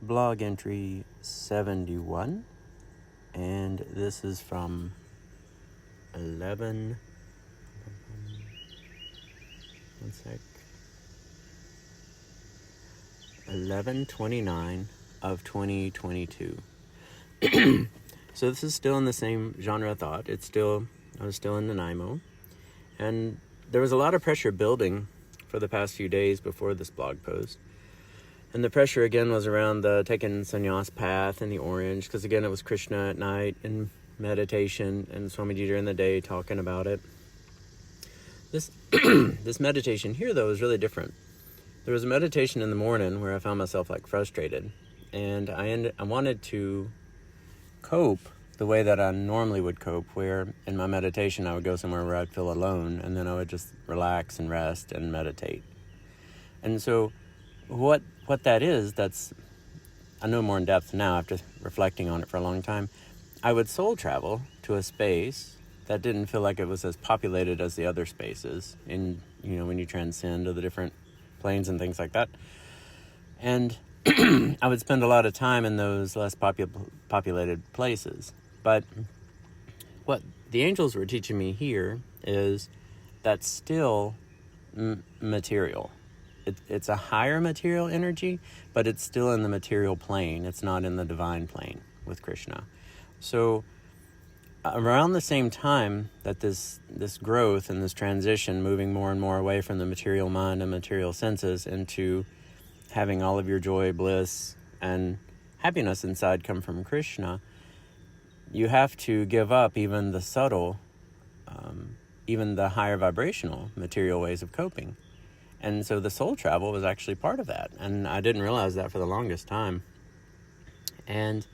blog entry 71, and this is from 11/29 of 2022. So this is still in the same genre of thought. I was still in Nanaimo, and there was a lot of pressure building for the past few days before this blog post. And the pressure again was around the taking sannyas path and the orange, because again it was Krishna at night in meditation and Swamiji during the day talking about it. This this meditation here though is really different. There was a meditation in the morning where I found myself like frustrated, and I wanted to cope the way that I normally would cope, where in my meditation I would go somewhere where I'd feel alone, and then I would just relax and rest and meditate. And so what that is, that's, I know more in depth now after reflecting on it for a long time. I would soul travel to a space that didn't feel like it was as populated as the other spaces in, when you transcend to the different planes and things like that. And I would spend a lot of time in those less populated places. But what the angels were teaching me here is that's still material. It's a higher material energy, but it's still in the material plane. It's not in the divine plane with Krishna. So around the same time that this growth and this transition, moving more and more away from the material mind and material senses into having all of your joy, bliss, and happiness inside come from Krishna, you have to give up even the subtle, even the higher vibrational material ways of coping. And so the soul travel was actually part of that. And I didn't realize that for the longest time. And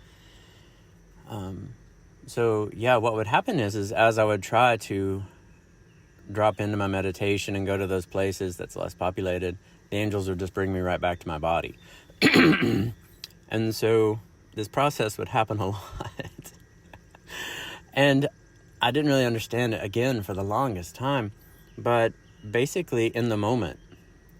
so, what would happen is as I would try to drop into my meditation and go to those places that's less populated, the angels would just bring me right back to my body. And so this process would happen a lot. And I didn't really understand it, again, for the longest time. But basically in the moment,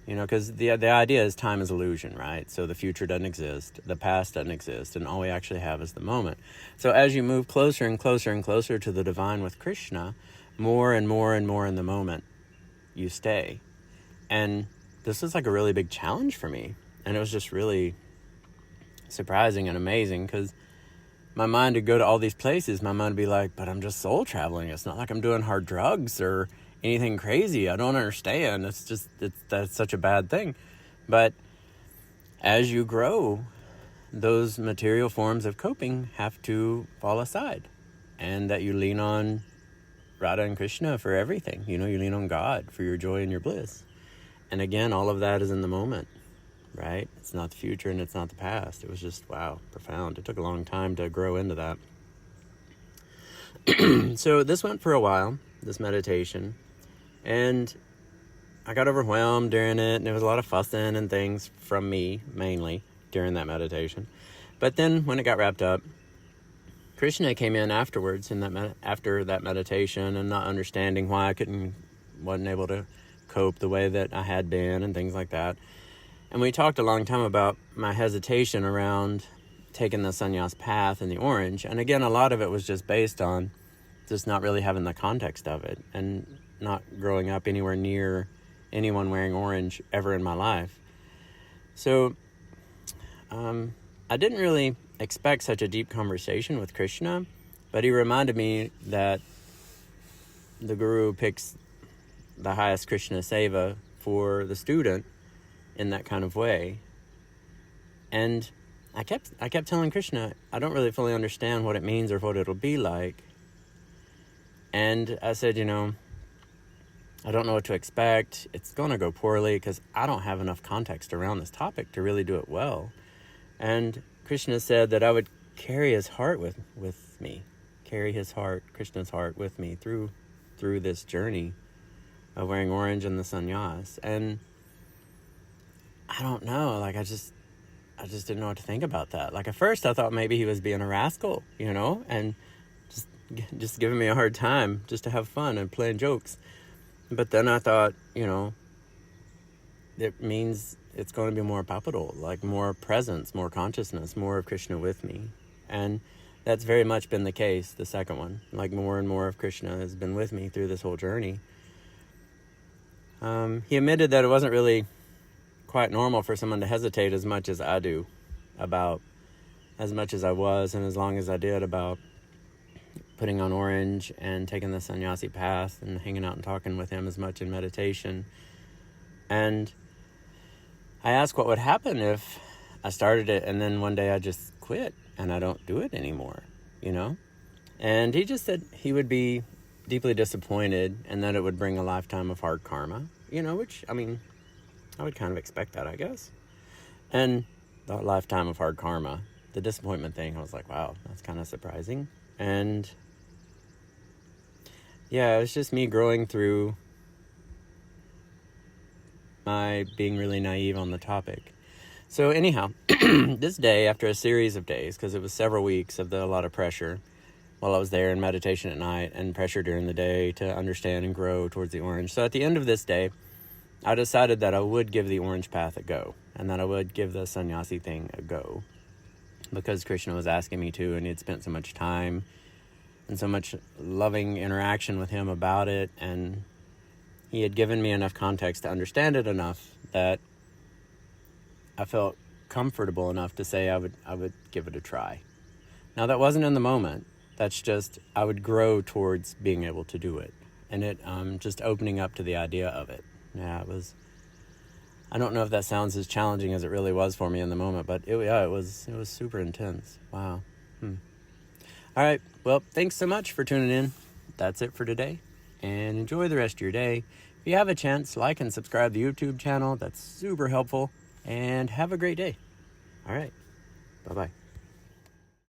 because the idea is time is illusion, right? So the future doesn't exist, the past doesn't exist, and all we actually have is the moment. So as you move closer and closer and closer to the divine with Krishna, more and more and more in the moment you stay. And this was like a really big challenge for me. And it was just really surprising and amazing, because my mind would go to all these places. My mind would be like, but I'm just soul traveling. It's not like I'm doing hard drugs or anything crazy. I don't understand. That's such a bad thing. But as you grow, those material forms of coping have to fall aside, and that you lean on Radha and Krishna for everything. You lean on God for your joy and your bliss. And again, all of that is in the moment, right? It's not the future and it's not the past. It was just, wow, profound. It took a long time to grow into that. So this went for a while, this meditation. And I got overwhelmed during it, and there was a lot of fussing and things from me, mainly, during that meditation. But then when it got wrapped up, Krishna came in afterwards, after that meditation, and not understanding why I wasn't able to cope the way that I had been and things like that. And we talked a long time about my hesitation around taking the sannyas path and the orange. And again, a lot of it was just based on just not really having the context of it, and not growing up anywhere near anyone wearing orange ever in my life. So I didn't really expect such a deep conversation with Krishna, but he reminded me that the guru picks the highest Krishna seva for the student in that kind of way. And I kept telling Krishna, I don't really fully understand what it means or what it'll be like. And I said, I don't know what to expect. It's going to go poorly because I don't have enough context around this topic to really do it well. And Krishna said that I would carry his heart with me, carry his heart, Krishna's heart with me through this journey of wearing orange and the sannyas. And I don't know, I just didn't know what to think about that. At first I thought maybe he was being a rascal, and just giving me a hard time just to have fun and playing jokes. But then I thought, it means it's going to be more palpable, like more presence, more consciousness, more of Krishna with me. And that's very much been the case, the second one. Like more and more of Krishna has been with me through this whole journey. He admitted that it wasn't really quite normal for someone to hesitate as much as I do about, as much as I was and as long as I did, about putting on orange and taking the sannyasi path and hanging out and talking with him as much in meditation. And I asked what would happen if I started it and then one day I just quit and I don't do it anymore, you know? And he just said he would be deeply disappointed and that it would bring a lifetime of hard karma, you know, which, I mean, I would kind of expect that, I guess. And the lifetime of hard karma, the disappointment thing, I was like, wow, that's kind of surprising. And yeah, it was just me growing through my being really naive on the topic. So anyhow, this day, after a series of days, because it was several weeks of a lot of pressure while I was there in meditation at night and pressure during the day to understand and grow towards the orange. So at the end of this day, I decided that I would give the orange path a go and that I would give the sannyasi thing a go because Krishna was asking me to, and he'd spent so much time and so much loving interaction with him about it, and he had given me enough context to understand it enough that I felt comfortable enough to say I would give it a try. Now that wasn't in the moment. That's just, I would grow towards being able to do it. And it just opening up to the idea of it. Yeah, it was, I don't know if that sounds as challenging as it really was for me in the moment, but it was super intense. Wow. All right. Well, thanks so much for tuning in. That's it for today. And enjoy the rest of your day. If you have a chance, like and subscribe to the YouTube channel. That's super helpful. And have a great day. All right.